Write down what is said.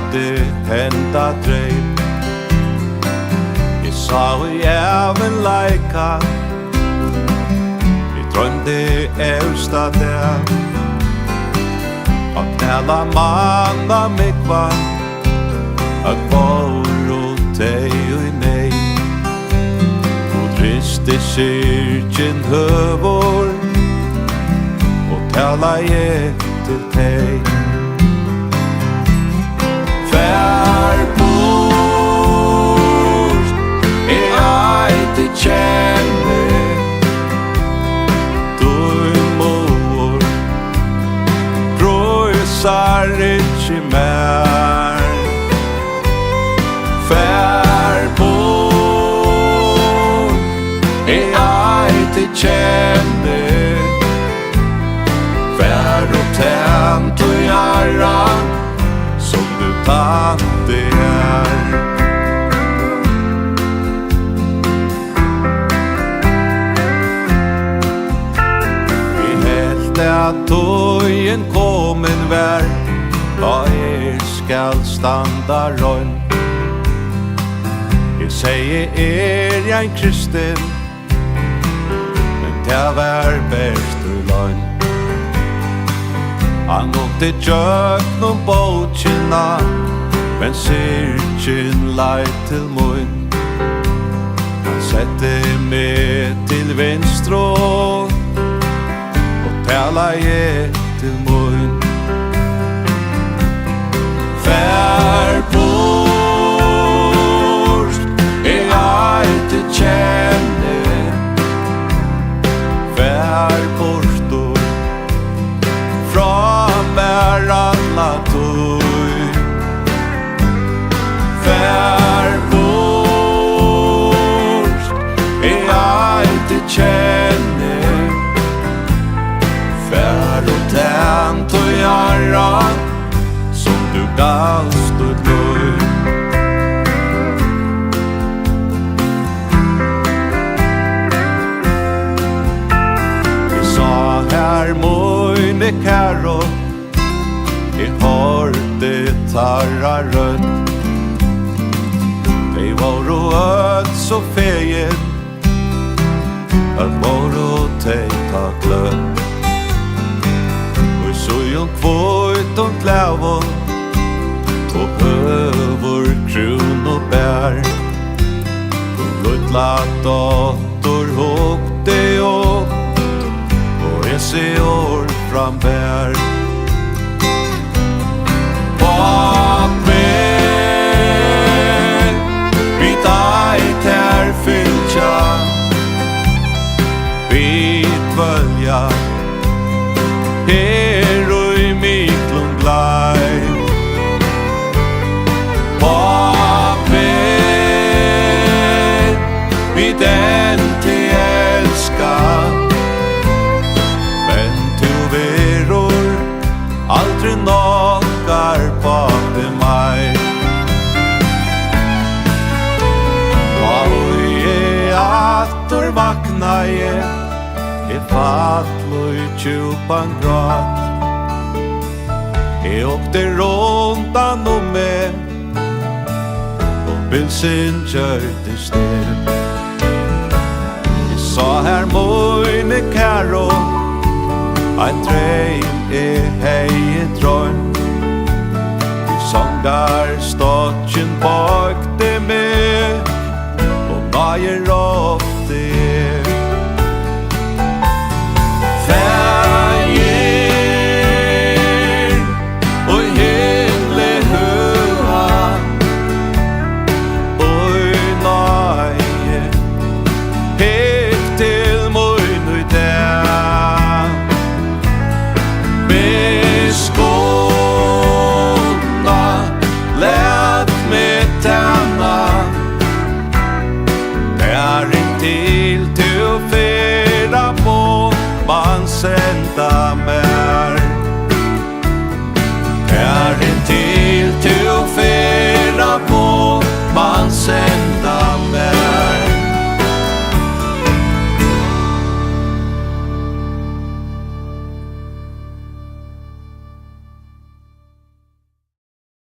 måtte hända dreip. Jeg sa i även leika, jeg drømte evsta der. Og knæla manna mig var, at våru teg og nei. Og triste syrkjen høvor, og tala jeg til teg. Fær bort, jeg eite kjenne, du mor, brøysar ikkje mer. Fær bort, jeg eite kjenne, fær og tent og gjerra, som du tante er. Vi helt at tøyen komen vær, da skal standa rønn. Jeg sier jeg en kristen, men det vær best og løgn. Han åkte tjøk noen båtkina, men syrkjen leit til munn. Han sette meg til venstre, og tala jeg til munn. Fær bort, jeg eite kjenne, fær bortor, fra mer alla tøy. Fær bort, jeg eite kjenne, fær og tent og gjerra, som du gavst ut løy. Jeg sa her møyne kæro, jeg hørte tarra rødt. De var ødt så feien, at var teita kløtt. Og så jo kvøyt og klævån, og høver krun og bær. Og luttla dator hokte opp, og jeg ser år fram bær. Papel, vi deit her fylkja, vi tvølja, her og i miklun glai. Papel, vi den til elska, men tu veror aldri nokkar pape meg. Og jeg atter vakna jeg fallo i tjupan grat. Jeg åkte rundan om meg, og bilsin kjørte sted. Jeg sa her møyne kæro, ein dreim hei drøm. Vi sangar stodgen bakte meg, og naier opp